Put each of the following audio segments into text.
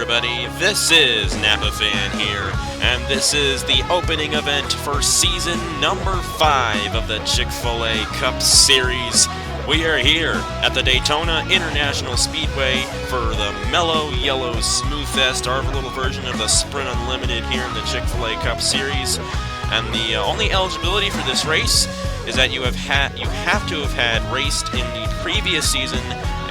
everybody. This is Napa Fan here, and this is the opening event for season number 5 of the Chick-fil-A Cup Series. We are here at the Daytona International Speedway for the Mello Yello Smoothfest, our little version of the Sprint Unlimited here in the Chick-fil-A Cup Series. And the only eligibility for this race is that you have to have had raced in the previous season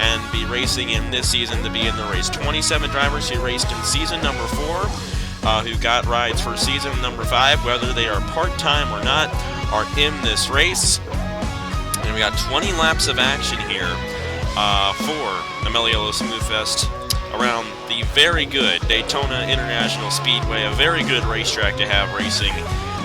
and be racing in this season to be in the race. 27 drivers who raced in season number 4, who got rides for season number 5, whether they are part-time or not, are in this race. And we got 20 laps of action here for the Mello Yello Smoothfest around the very good Daytona International Speedway, a very good racetrack to have racing.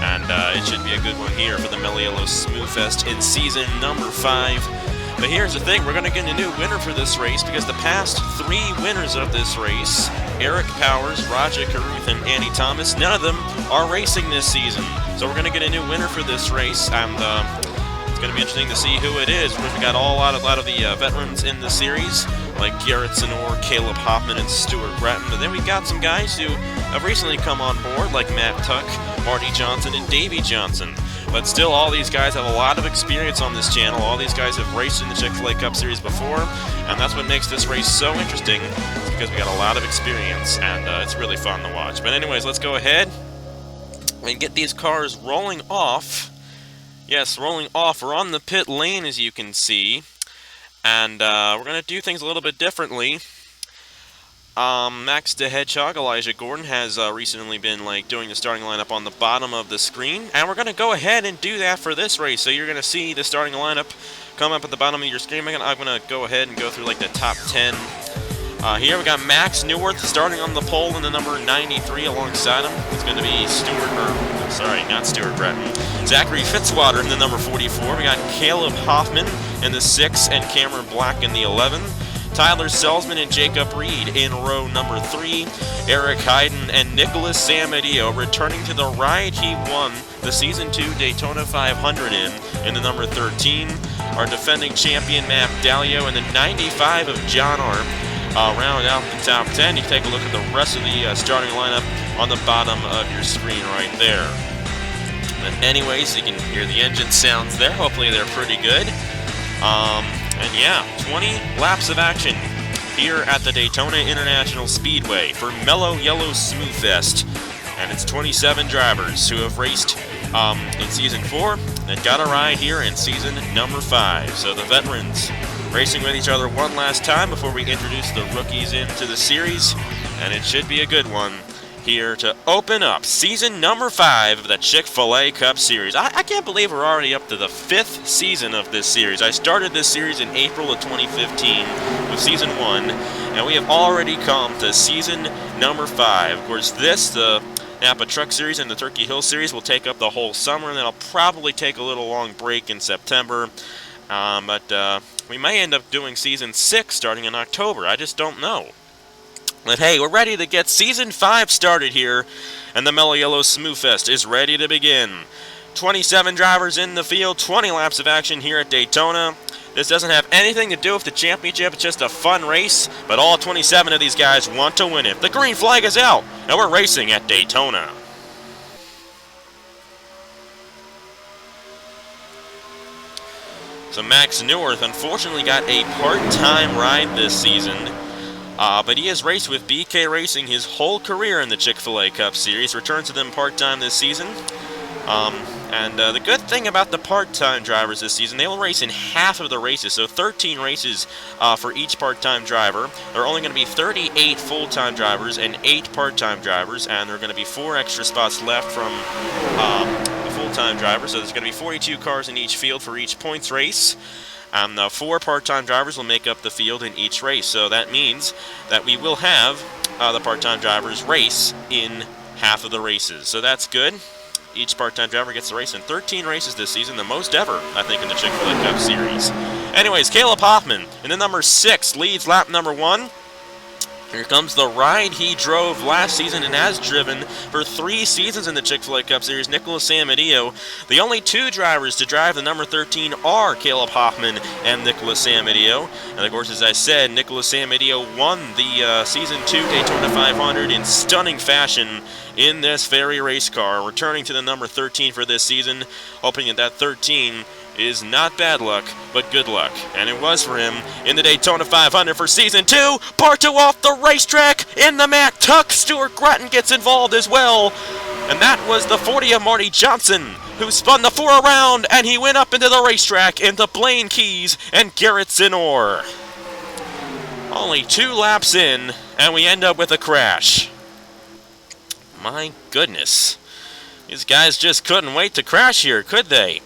And it should be a good one here for the Mello Yello Smoothfest in season number 5. But here's the thing, we're going to get a new winner for this race because the past 3 winners of this race, Eric Powers, Raja Caruth, and Annie Thomas, none of them are racing this season. So we're going to get a new winner for this race, and it's going to be interesting to see who it is. We've got a lot of the veterans in the series, like Garrett Sonor, Caleb Hoffman, and Stuart Bratton. But then we've got some guys who have recently come on board, like Matt Tuck, Marty Johnson, and Davey Johnson. But still, all these guys have a lot of experience on this channel. All these guys have raced in the Chick-fil-A Cup Series before, and that's what makes this race so interesting, because we got a lot of experience, and it's really fun to watch. But anyways, let's go ahead and get these cars rolling off. Yes, rolling off. We're on the pit lane, as you can see, and we're going to do things a little bit differently. Max the Hedgehog, Elijah Gordon, has recently been doing the starting lineup on the bottom of the screen, and we're going to go ahead and do that for this race. So you're going to see the starting lineup come up at the bottom of your screen. I'm going to go ahead and go through the top 10. Here we got Max Newworth starting on the pole in the number 93 alongside him. It's going to be not Stuart Bratton. Zachary Fitzwater in the number 44. We got Caleb Hoffman in the 6 and Cameron Black in the 11. Tyler Selzman and Jacob Reed in row number 3. Eric Hayden and Nicholas Samadillo returning to the ride he won the Season 2 Daytona 500 in the number 13. Our defending champion Matt Dalio and the 95 of John Arm round out the top 10. You can take a look at the rest of the starting lineup on the bottom of your screen right there. But anyways, you can hear the engine sounds there. Hopefully they're pretty good. And yeah, 20 laps of action here at the Daytona International Speedway for Mello Yello Smoothfest. And it's 27 drivers who have raced in Season 4 and got a ride here in Season number 5. So the veterans racing with each other one last time before we introduce the rookies into the series. And it should be a good one here to open up Season number 5 of the Chick-fil-A Cup Series. I can't believe we're already up to the 5th season of this series. I started this series in April of 2015 with Season 1, and we have already come to Season number 5. Of course, the Napa Truck Series and the Turkey Hill Series will take up the whole summer, and then I'll probably take a little long break in September. But we may end up doing Season 6 starting in October. I just don't know. But hey, we're ready to get Season 5 started here, and the Mello Yello Smoothfest is ready to begin. 27 drivers in the field, 20 laps of action here at Daytona. This doesn't have anything to do with the championship, it's just a fun race, but all 27 of these guys want to win it. The green flag is out, and we're racing at Daytona. So Max Newworth unfortunately got a part-time ride this season. But he has raced with BK Racing his whole career in the Chick-fil-A Cup Series, returns to them part-time this season. And the good thing about the part-time drivers this season, they will race in half of the races, so 13 races for each part-time driver. There are only going to be 38 full-time drivers and 8 part-time drivers, and there are going to be 4 extra spots left from the full-time drivers, so there's going to be 42 cars in each field for each points race. And 4 part-time drivers will make up the field in each race. So that means that we will have the part-time drivers race in half of the races. So that's good. Each part-time driver gets to race in 13 races this season, the most ever, I think, in the Chick-fil-A Cup Series. Anyways, Caleb Hoffman in the number 6 leads lap number 1. Here comes the ride he drove last season and has driven for 3 seasons in the Chick-fil-A Cup Series, Nicholas Amadio. The only 2 drivers to drive the number 13 are Caleb Hoffman and Nicholas Amadio. And of course, as I said, Nicholas Amadio won the Season 2 Daytona 500 in stunning fashion in this very race car, returning to the number 13 for this season, hoping that 13 is not bad luck, but good luck. And it was for him in the Daytona 500 for Season 2. Bartow off the racetrack in the Mack Tuck. Stuart Grattan gets involved as well. And that was the 40 of Marty Johnson, who spun the 4 around, and he went up into the racetrack into Blaine Keys and Garrett Zinor. Only 2 laps in, and we end up with a crash. My goodness. These guys just couldn't wait to crash here, could they?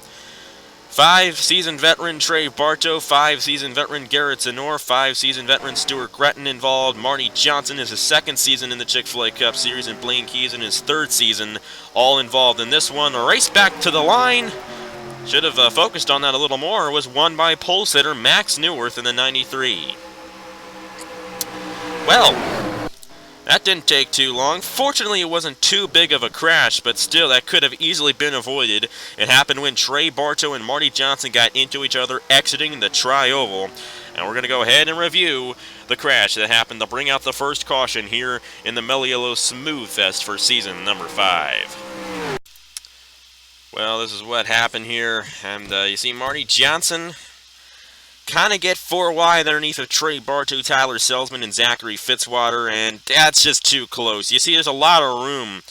5-season veteran Trey Bartow, 5-season veteran Garrett Zinor, 5-season veteran Stuart Grattan involved. Marty Johnson is his 2nd season in the Chick-fil-A Cup Series, and Blaine Keys in his 3rd season, all involved in this one. A race back to the line. Should have focused on that a little more. It was won by pole sitter Max Neuwirth in the 93. Well, that didn't take too long. Fortunately, it wasn't too big of a crash, but still, that could have easily been avoided. It happened when Trey Bartow and Marty Johnson got into each other exiting the tri-oval. And we're going to go ahead and review the crash that happened to bring out the first caution here in the Mello Yello Smoothfest for season number 5. Well, this is what happened here. And you see Marty Johnson kind of get 4 wide underneath of Trey Bartow, Tyler Selzman, and Zachary Fitzwater, and that's just too close. You see, there's a lot of room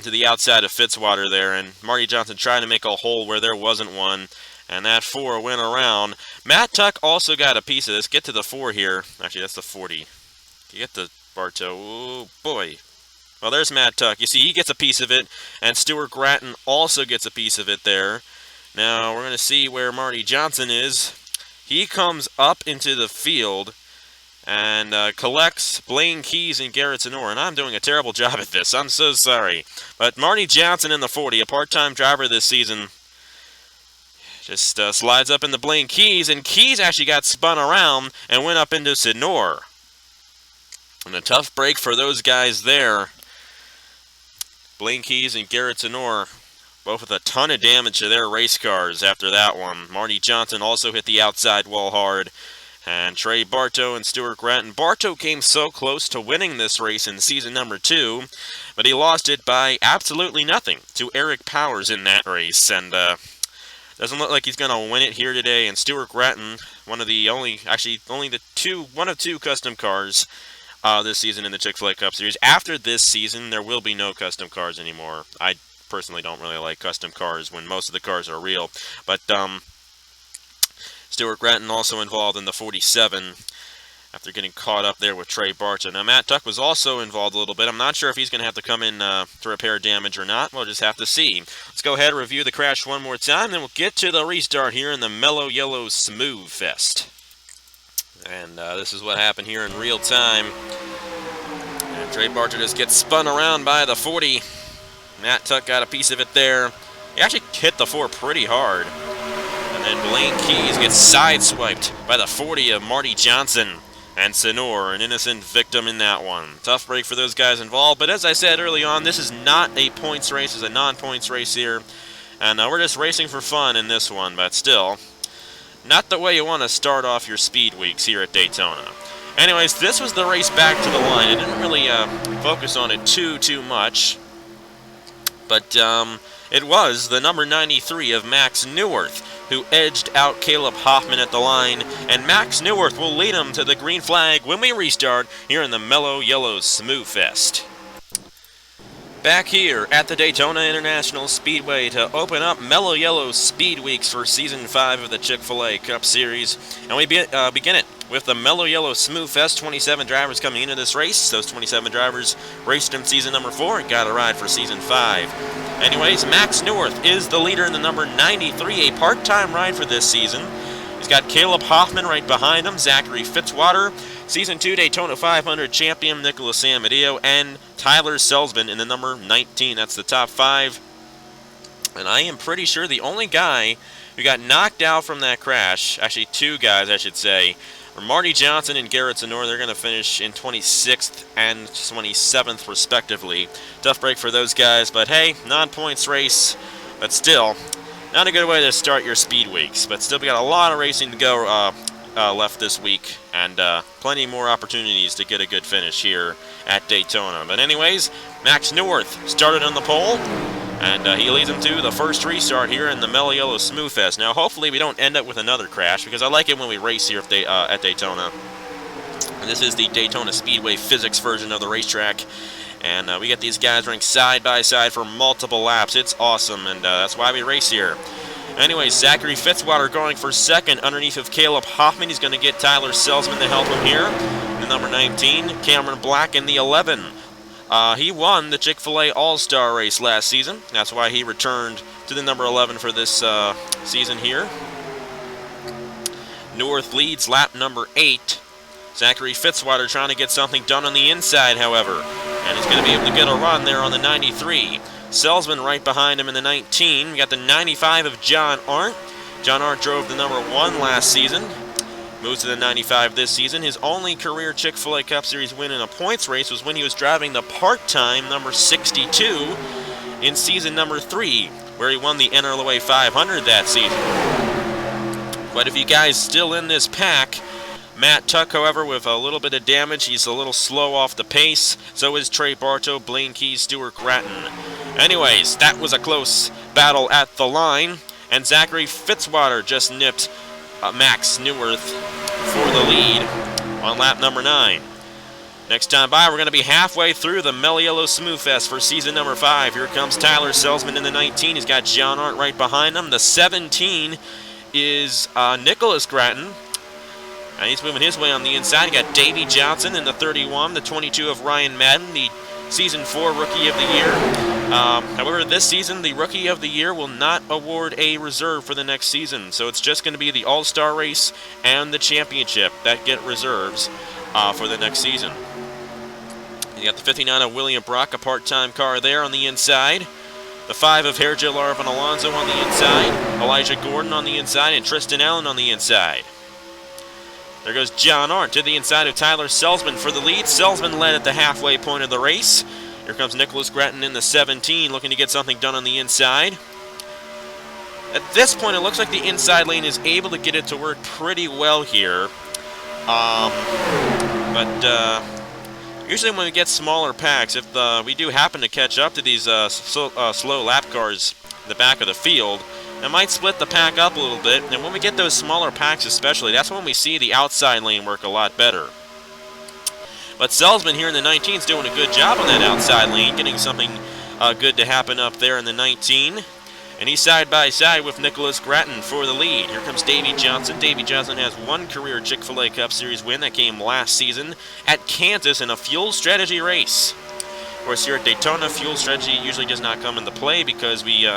to the outside of Fitzwater there, and Marty Johnson trying to make a hole where there wasn't one, and that 4 went around. Matt Tuck also got a piece of this. Get to the 4 here. Actually, that's the 40. You get the Bartow. Oh, boy. Well, there's Matt Tuck. You see, he gets a piece of it, and Stuart Grattan also gets a piece of it there. Now, we're going to see where Marty Johnson is. He comes up into the field and collects Blaine Keys and Garrett Zinor. And I'm doing a terrible job at this. I'm so sorry. But Marty Johnson in the 40, a part-time driver this season, just slides up into Blaine Keys. And Keys actually got spun around and went up into Zinor. And a tough break for those guys there. Blaine Keys and Garrett Zinor, both with a ton of damage to their race cars after that one. Marty Johnson also hit the outside wall hard. And Trey Bartow and Stuart Grattan. Bartow came so close to winning this race in season number 2, but he lost it by absolutely nothing to Eric Powers in that race. And doesn't look like he's going to win it here today. And Stuart Grattan, one of two custom cars this season in the Chick-fil-A Cup Series. After this season, there will be no custom cars anymore. I personally don't really like custom cars when most of the cars are real, but Stuart Grattan also involved in the 47 after getting caught up there with Trey Bartow. Now Matt Tuck was also involved a little bit. I'm not sure if he's going to have to come in to repair damage or not. We'll just have to see. Let's go ahead and review the crash one more time, then we'll get to the restart here in the Mello Yello Smoothfest. And this is what happened here in real time. And Trey Bartow just gets spun around by the 40. Matt Tuck got a piece of it there. He actually hit the 4 pretty hard. And then Blaine Keys gets sideswiped by the 40 of Marty Johnson. And Zinor, an innocent victim in that one. Tough break for those guys involved. But as I said early on, this is not a points race. It's a non-points race here. And we're just racing for fun in this one. But still, not the way you want to start off your speed weeks here at Daytona. Anyways, this was the race back to the line. I didn't really focus on it too much. But it was the number 93 of Max Neuwirth who edged out Caleb Hoffman at the line, and Max Neuwirth will lead him to the green flag when we restart here in the Mello Yello Smoothfest. Back here at the Daytona International Speedway to open up Mello Yello Speed Weeks for Season 5 of the Chick-fil-A Cup Series, and we begin it with the Mello Yello Smoothfest. 27 drivers coming into this race. Those 27 drivers raced in season number 4 and got a ride for season 5. Anyways, Max Neuwirth is the leader in the number 93, a part-time ride for this season. He's got Caleb Hoffman right behind him, Zachary Fitzwater, Season 2 Daytona 500 champion Nicholas Amadio, and Tyler Selzman in the number 19. That's the top 5. And I am pretty sure the only guy who got knocked out from that crash, actually 2 guys I should say, For Marty Johnson and Garrett Sonor, they're going to finish in 26th and 27th, respectively. Tough break for those guys, but hey, non-points race, but still, not a good way to start your speed weeks. But still, we got a lot of racing to go left this week, and plenty more opportunities to get a good finish here at Daytona. But anyways, Max North started on the pole, and he leads them to the first restart here in the Mello Yello Smoothfest. Now, hopefully we don't end up with another crash, because I like it when we race here at Daytona. And this is the Daytona Speedway physics version of the racetrack. And we get these guys running side by side for multiple laps. It's awesome, and that's why we race here. Anyways, Zachary Fitzwater going for second underneath of Caleb Hoffman. He's going to get Tyler Selzman to help him here. The number 19, Cameron Black in the 11. He won the Chick-fil-A All-Star race last season. That's why he returned to the number 11 for this season here. North leads lap number 8. Zachary Fitzwater trying to get something done on the inside, however. And he's going to be able to get a run there on the 93. Selzman right behind him in the 19. We got the 95 of John Arndt. John Arndt drove the number 1 last season. Moves to the 95 this season. His only career Chick-fil-A Cup Series win in a points race was when he was driving the part-time number 62 in season number 3, where he won the NRLOA 500 that season. Quite a few guys still in this pack. Matt Tuck, however, with a little bit of damage. He's a little slow off the pace. So is Trey Bartow, Blaine Keys, Stuart Gratton. Anyways, that was a close battle at the line. And Zachary Fitzwater just nipped Max Neuwirth for the lead on lap number 9. Next time by, we're going to be halfway through the Mello Yello Smoothfest for season number 5. Here comes Tyler Selzman in the 19. He's got John Arndt right behind him. The 17 is Nicholas Gratton. And he's moving his way on the inside. You got Davey Johnson in the 31, the 22 of Ryan Madden, the Season 4 Rookie of the Year. However, this season, the Rookie of the Year will not award a reserve for the next season. So it's just going to be the All-Star race and the championship that get reserves for the next season. You got the 59 of William Brock, a part-time car there on the inside. The 5 of Herjo Larvin Alonso on the inside. Elijah Gordon on the inside, and Tristan Allen on the inside. There goes John Arndt to the inside of Tyler Selzman for the lead. Selzman led at the halfway point of the race. Here comes Nicholas Gratton in the 17, looking to get something done on the inside. At this point, it looks like the inside lane is able to get it to work pretty well here. Usually when we get smaller packs, if we do happen to catch up to these slow lap cars in the back of the field, it might split the pack up a little bit, and when we get those smaller packs especially, that's when we see the outside lane work a lot better. But Selzman here in the 19 is doing a good job on that outside lane, getting something good to happen up there in the 19. And he's side by side with Nicholas Gratton for the lead. Here comes Davey Johnson. Davey Johnson has one career Chick-fil-A Cup Series win that came last season at Kansas in a fuel strategy race. Of course, here at Daytona, fuel strategy usually does not come into play because we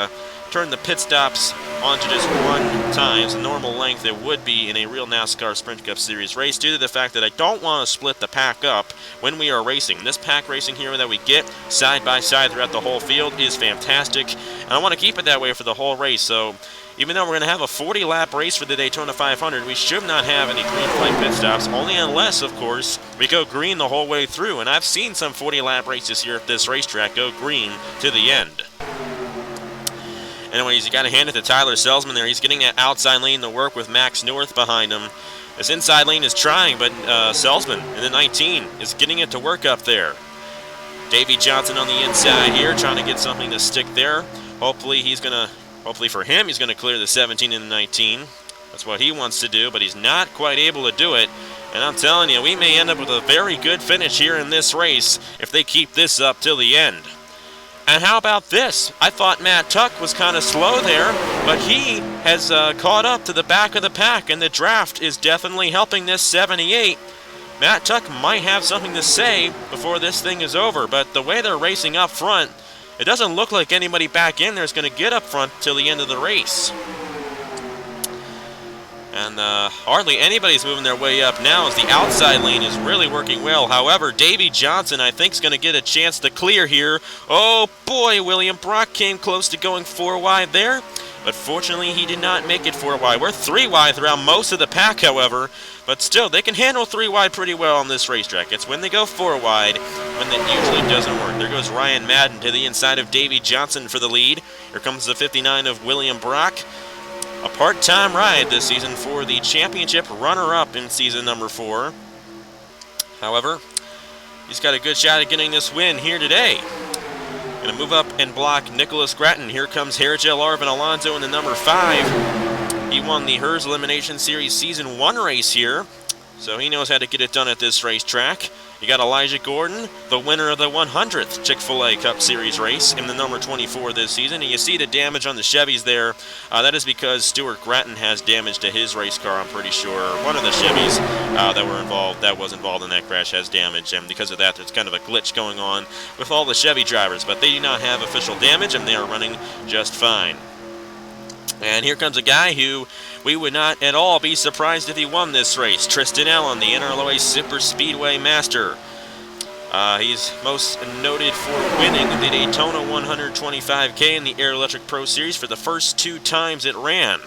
turn the pit stops onto just one time. The normal length it would be in a real NASCAR Sprint Cup Series race, due to the fact that I don't want to split the pack up when we are racing. This pack racing here that we get side by side throughout the whole field is fantastic, and I want to keep it that way for the whole race. So even though we're going to have a 40-lap race for the Daytona 500, we should not have any green flag pit stops, only unless, of course, we go green the whole way through. And I've seen some 40-lap races here at this racetrack go green to the end. Anyways, you got to hand it to Tyler Selzman there. He's getting that outside lane to work with Max North behind him. This inside lane is trying, but Selzman in the 19 is getting it to work up there. Davey Johnson on the inside here, trying to get something to stick there. Hopefully for him, he's going to clear the 17 and the 19. That's what he wants to do, but he's not quite able to do it. And I'm telling you, we may end up with a very good finish here in this race if they keep this up till the end. And how about this? I thought Matt Tuck was kind of slow there, but he has caught up to the back of the pack, and the draft is definitely helping this 78. Matt Tuck might have something to say before this thing is over, but the way they're racing up front, it doesn't look like anybody back in there is going to get up front till the end of the race. And hardly anybody's moving their way up now as the outside lane is really working well. However, Davey Johnson, I think, is going to get a chance to clear here. Oh, boy, William Brock came close to going 4 wide there. But fortunately, he did not make it 4 wide. We're 3 wide throughout most of the pack, however. But still, they can handle 3 wide pretty well on this racetrack. It's when they go 4 wide when it usually doesn't work. There goes Ryan Madden to the inside of Davey Johnson for the lead. Here comes the 59 of William Brock. A part-time ride this season for the championship runner-up in season number 4. However, he's got a good shot at getting this win here today. Going to move up and block Nicholas Gratton. Here comes Harigel Arvin Alonso in the number 5. He won the Hers Elimination Series Season 1 race here, so he knows how to get it done at this racetrack. You got Elijah Gordon, the winner of the 100th Chick-fil-A Cup Series race in the number 24 this season. And you see the damage on the Chevys there. That is because Stuart Gratton has damage to his race car, I'm pretty sure. One of the Chevys that was involved in that crash has damage, and because of that, there's kind of a glitch going on with all the Chevy drivers. But they do not have official damage, and they are running just fine. And here comes a guy who we would not at all be surprised if he won this race. Tristan Allen, the NRLOA Super Speedway Master. He's most noted for winning the Daytona 125K in the Air Electric Pro Series for the first 2 times it ran.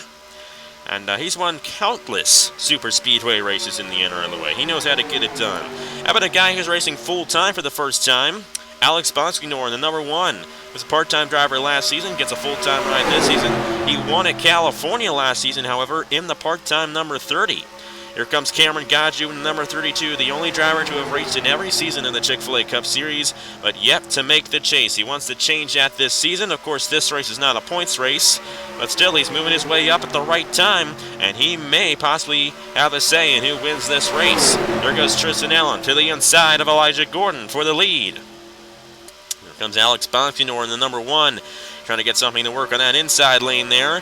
And he's won countless super speedway races in the NRLOA. He knows how to get it done. How about a guy who's racing full-time for the first time? Alex Bonskignor in the number 1. Was a part-time driver last season, gets a full-time ride this season. He won at California last season, however, in the part-time number 30. Here comes Cameron Gaju in the number 32, the only driver to have raced in every season of the Chick-fil-A Cup Series, but yet to make the chase. He wants to change that this season. Of course, this race is not a points race, but still, he's moving his way up at the right time, and he may possibly have a say in who wins this race. There goes Tristan Allen to the inside of Elijah Gordon for the lead. Comes Alex Bonfignor in the number 1, trying to get something to work on that inside lane there.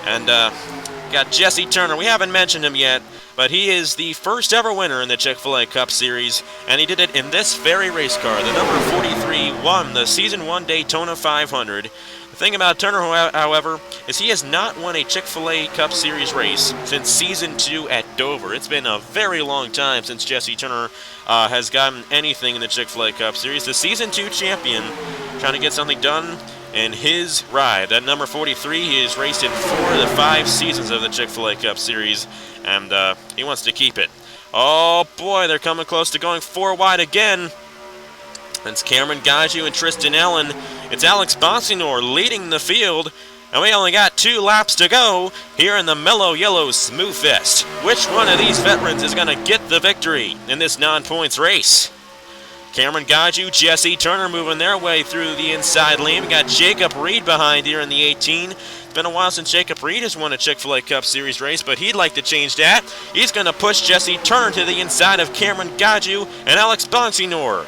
And got Jesse Turner. We haven't mentioned him yet, but he is the first ever winner in the Chick-fil-A Cup Series, and he did it in this very race car. The number 43 won the Season 1 Daytona 500. The thing about Turner, however, is he has not won a Chick-fil-A Cup Series race since Season 2 at Dover. It's been a very long time since Jesse Turner has gotten anything in the Chick-fil-A Cup Series. The Season 2 champion, trying to get something done in his ride. That number 43, he has raced in 4 of the 5 seasons of the Chick-fil-A Cup Series, and he wants to keep it. Oh boy, they're coming close to going 4 wide again. It's Cameron Gaju and Tristan Allen. It's Alex Bonsignor leading the field, and we only got 2 laps to go here in the Mello Yello Smoothfest. Which one of these veterans is going to get the victory in this non-points race? Cameron Gaju, Jesse Turner moving their way through the inside lane. We got Jacob Reed behind here in the 18. It's been a while since Jacob Reed has won a Chick-fil-A Cup Series race, but he'd like to change that. He's going to push Jesse Turner to the inside of Cameron Gaju and Alex Bonsignor.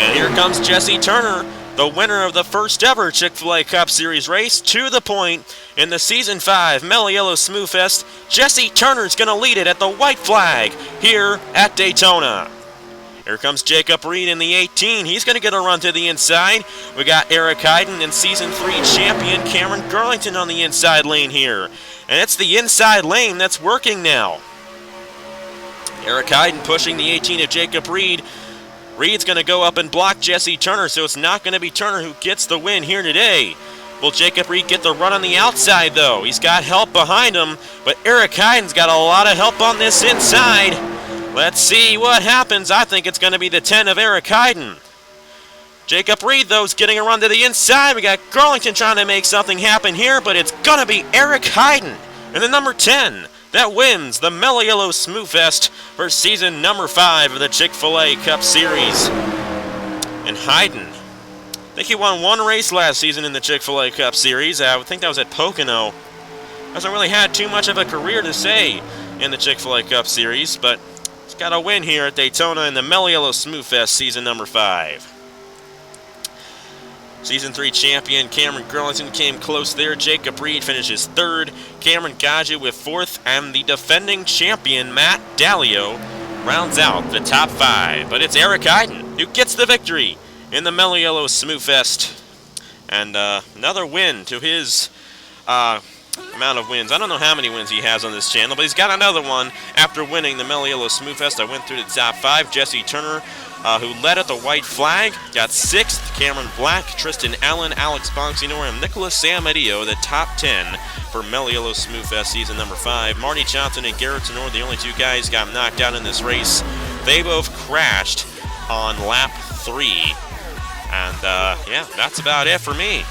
And here comes Jesse Turner, the winner of the first ever Chick-fil-A Cup Series race, to the point in the Season 5 Mello Yello Smoothfest. Jesse Turner's going to lead it at the white flag here at Daytona. Here comes Jacob Reed in the 18. He's going to get a run to the inside. We got Eric Hayden and Season 3 champion Cameron Garlington on the inside lane here. And it's the inside lane that's working now. Eric Hayden pushing the 18 of Jacob Reed. Reed's going to go up and block Jesse Turner, so it's not going to be Turner who gets the win here today. Will Jacob Reed get the run on the outside, though? He's got help behind him, but Eric Hayden's got a lot of help on this inside. Let's see what happens. I think it's going to be the 10 of Eric Hayden. Jacob Reed, though, is getting a run to the inside. We got Garlington trying to make something happen here, but it's going to be Eric Hayden in the number 10 that wins the Mello Yello Smoothfest for season number 5 of the Chick-fil-A Cup Series. And Hayden, I think he won 1 race last season in the Chick-fil-A Cup Series. I think that was at Pocono. Hasn't really had too much of a career to say in the Chick-fil-A Cup Series, but he's got a win here at Daytona in the Mello Yello Smoothfest season number 5. Season 3 champion Cameron Garlington came close there. Jacob Reed finishes 3rd. Cameron Gaju with 4th. And the defending champion Matt Dalio rounds out the top 5. But it's Eric Hayden who gets the victory in the Mello Yello Smoothfest. And another win to his amount of wins. I don't know how many wins he has on this channel, but he's got another one after winning the Mello Yello Smoothfest. I went through the top 5. Jesse Turner, who led at the white flag, got 6th. Cameron Black, Tristan Allen, Alex Bonsinor, and Nicholas Samadillo, the top 10 for Mello Yello Smoothfest season number 5. Marty Johnson and Garrett Tenor, the only 2 guys, got knocked out in this race. They both crashed on lap 3. And, yeah, that's about it for me.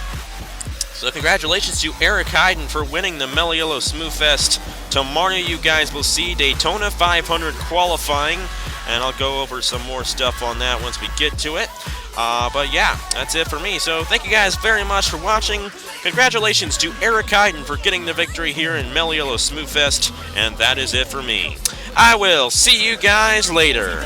So congratulations to Eric Hyden for winning the Mello Yello Smoothfest. Tomorrow you guys will see Daytona 500 qualifying, and I'll go over some more stuff on that once we get to it. But yeah, that's it for me. So thank you guys very much for watching. Congratulations to Eric Hyden for getting the victory here in Mello Yello Smoothfest, and that is it for me. I will see you guys later.